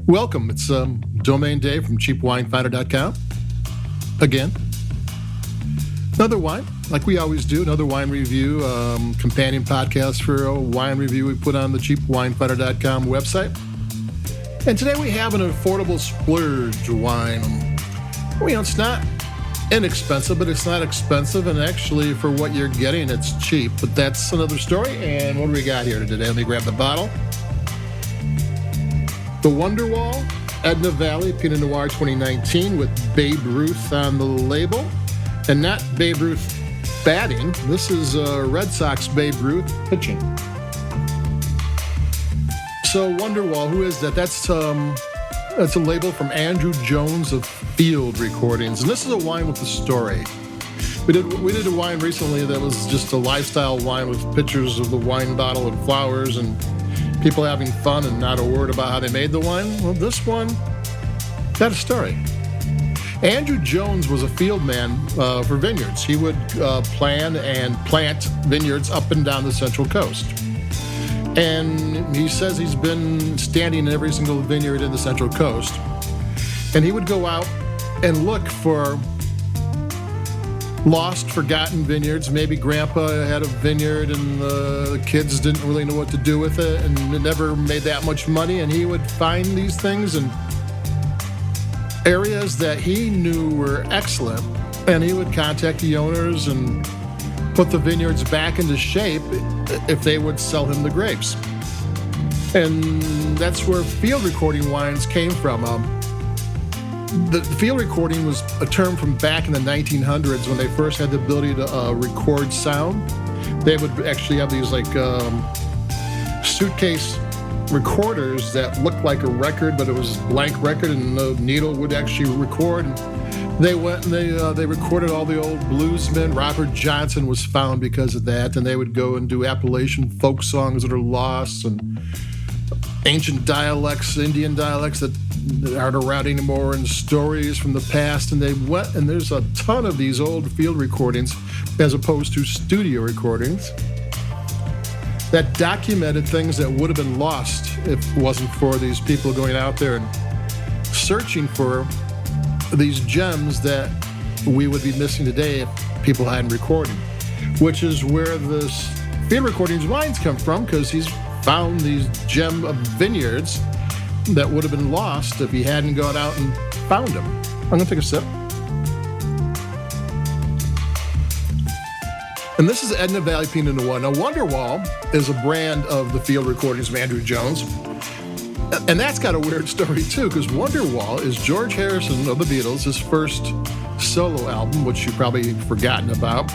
Welcome. It's Domain Dave from CheapWineFinder.com. Again, another wine, like we always do, another wine review, companion podcast for a wine review we put on the CheapWineFinder.com website. And today we have an affordable splurge wine. It's not inexpensive, but it's not expensive, and actually for what you're getting, it's cheap. But that's another story. And what do we got here today? Let me grab the bottle. The Wonderwall Edna Valley Pinot Noir 2019 with Babe Ruth on the label. And not Babe Ruth batting. This is Red Sox Babe Ruth pitching. So Wonderwall, who is that? That's a label from Andrew Jones of Field Recordings. And this is a wine with a story. We did a wine recently that was just a lifestyle wine with pictures of the wine bottle and flowers and people having fun and not a word about how they made the wine. Well, this one got a story. Andrew Jones was a field man for vineyards. He would plan and plant vineyards up and down the Central Coast. And he says he's been standing in every single vineyard in the Central Coast. And he would go out and look for lost, forgotten vineyards. Maybe Grandpa had a vineyard and the kids didn't really know what to do with it and it never made that much money. And he would find these things in areas that he knew were excellent. And he would contact the owners and put the vineyards back into shape if they would sell him the grapes. And that's where field recording wines came from. The field recording was a term from back in the 1900s when they first had the ability to record sound. They would actually have these suitcase recorders that looked like a record, but it was a blank record, and the needle would actually record. They went and they recorded all the old bluesmen. Robert Johnson was found because of that, and they would go and do Appalachian folk songs that are lost and ancient dialects, Indian dialects that aren't around anymore, and stories from the past. And they went, and there's a ton of these old field recordings as opposed to studio recordings that documented things that would have been lost if it wasn't for these people going out there and searching for these gems that we would be missing today if people hadn't recorded, which is where this field recordings wines come from, because he's found these gem of vineyards that would have been lost if he hadn't gone out and found them. I'm going to take a sip. And this is Edna Valley Pinot Noir. Now, Wonderwall is a brand of the field recordings of Andrew Jones. And that's got a weird story, too, because Wonderwall is George Harrison of the Beatles, his first solo album, which you've probably forgotten about.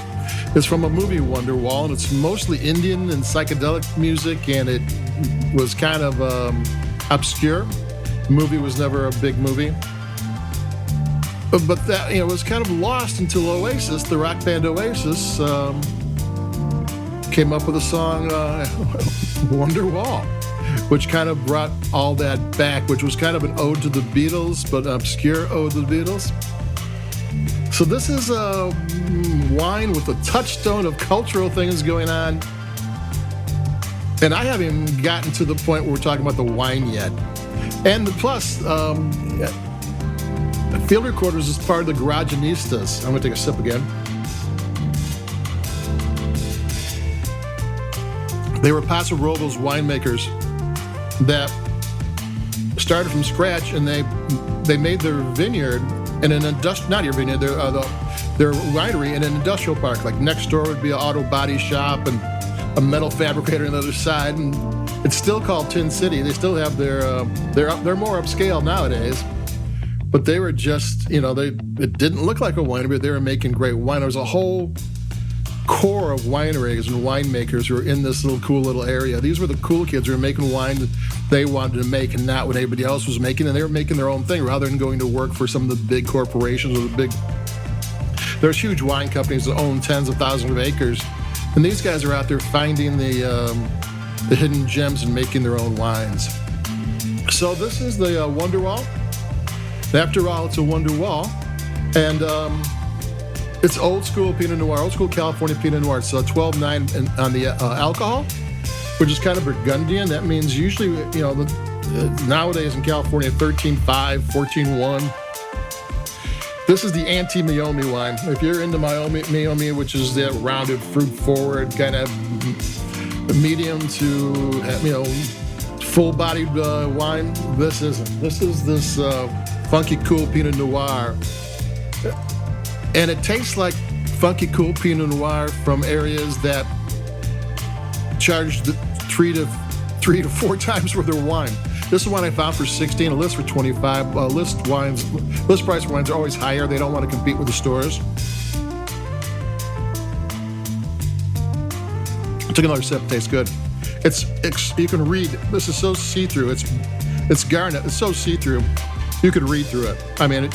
It's from a movie, Wonderwall, and it's mostly Indian and psychedelic music, and it was kind of obscure. The movie was never a big movie. But that, was kind of lost until Oasis, the rock band Oasis, came up with a song, Wonderwall, which kind of brought all that back, which was kind of an ode to the Beatles, but an obscure ode to the Beatles. So this is a wine with a touchstone of cultural things going on. And I haven't even gotten to the point where we're talking about the wine yet. And plus, field recorders is part of the Garagenistas. I'm going to take a sip again. They were Paso Robles winemakers that started from scratch, and they made their vineyard in an not your vineyard, their winery in an industrial park. Like next door would be an auto body shop and a metal fabricator on the other side, and it's still called Tin City. They still have they're more upscale nowadays, but they were just it didn't look like a winery, but they were making great wine. There was a whole core of wineries and winemakers who were in this cool little area. These were the cool kids who were making wine that they wanted to make and not what everybody else was making, and they were making their own thing rather than going to work for some of the big corporations or there's huge wine companies that own tens of thousands of acres, and these guys are out there finding the hidden gems and making their own wines. So this is the Wonderwall. After all, it's a Wonderwall, and it's old school Pinot Noir, old school California Pinot Noir. It's 12.9 on the alcohol, which is kind of Burgundian. That means usually, nowadays in California, 13.5, 14.1. This is the anti-Meiomi wine. If you're into Meiomi, which is that rounded, fruit-forward, kind of medium to, full-bodied wine, this isn't. This is this funky, cool Pinot Noir. And it tastes like funky, cool Pinot Noir from areas that charge three to 4 times worth of wine. This is one I found for $16, a list for $25. List price wines are always higher. They don't want to compete with the stores. I took another sip. It tastes good. You can read. This is so see-through. It's garnet. It's so see-through. You can read through it. I mean,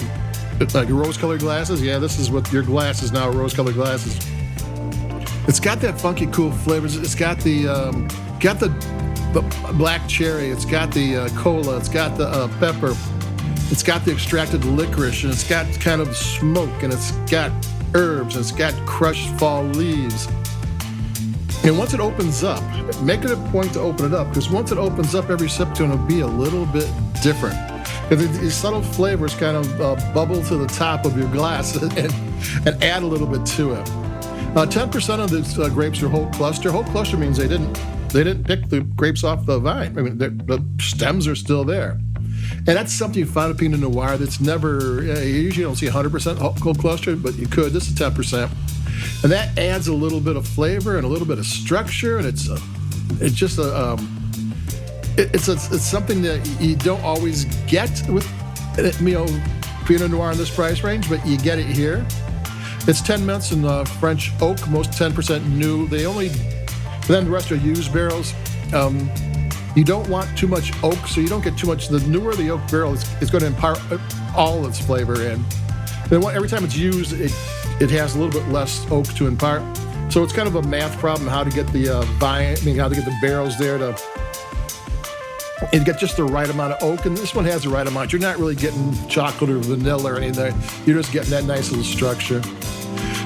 it's like rose-colored glasses. Yeah, this is what your glass is now. Rose-colored glasses. It's got that funky, cool flavors. It's got the black cherry, it's got the cola, it's got the pepper, it's got the extracted licorice, and it's got kind of smoke, and it's got herbs, and it's got crushed fall leaves. And once it opens up, make it a point to open it up, because once it opens up, every sip is going to be a little bit different. Because these subtle flavors kind of bubble to the top of your glass and add a little bit to it. 10% of these grapes are whole cluster. Whole cluster means they didn't pick the grapes off the vine. I mean, the stems are still there. And that's something you find in Pinot Noir that's never, you usually don't see 100% whole cluster, but you could. This is 10%. And that adds a little bit of flavor and a little bit of structure, and it's something that you don't always get with, Pinot Noir in this price range, but you get it here. It's 10 months in French oak, most 10% new. Then the rest are used barrels. You don't want too much oak, so you don't get too much. The newer the oak barrel is going to impart all its flavor in. Then every time it's used, it has a little bit less oak to impart. So it's kind of a math problem how to get the how to get the barrels there and get just the right amount of oak. And this one has the right amount. You're not really getting chocolate or vanilla or anything. You're just getting that nice little structure.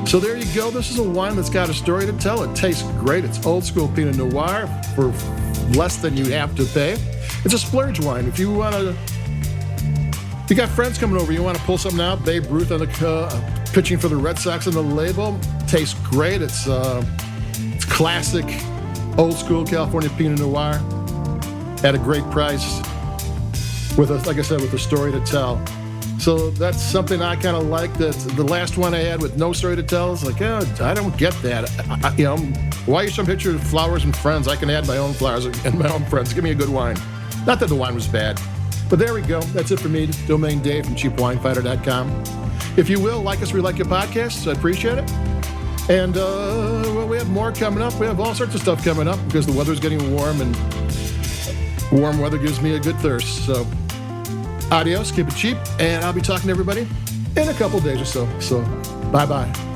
So there you go. This is a wine that's got a story to tell. It tastes great. It's old school Pinot Noir for less than you have to pay. It's a splurge wine. If you got friends coming over, you want to pull something out, Babe Ruth on the pitching for the Red Sox on the label. Tastes great. It's classic old school California Pinot Noir at a great price with a story to tell. So that's something I kind of like. That the last one I had with no story to tell is like, I don't get that. Why you some picture of flowers and friends? I can add my own flowers and my own friends. Give me a good wine. Not that the wine was bad, but there we go. That's it for me, Domain Dave from CheapWineFighter.com. If you will, like us, we like your podcasts. I appreciate it. And we have more coming up. We have all sorts of stuff coming up because the weather's getting warm, and warm weather gives me a good thirst. So adios, keep it cheap, and I'll be talking to everybody in a couple days or so. So bye-bye.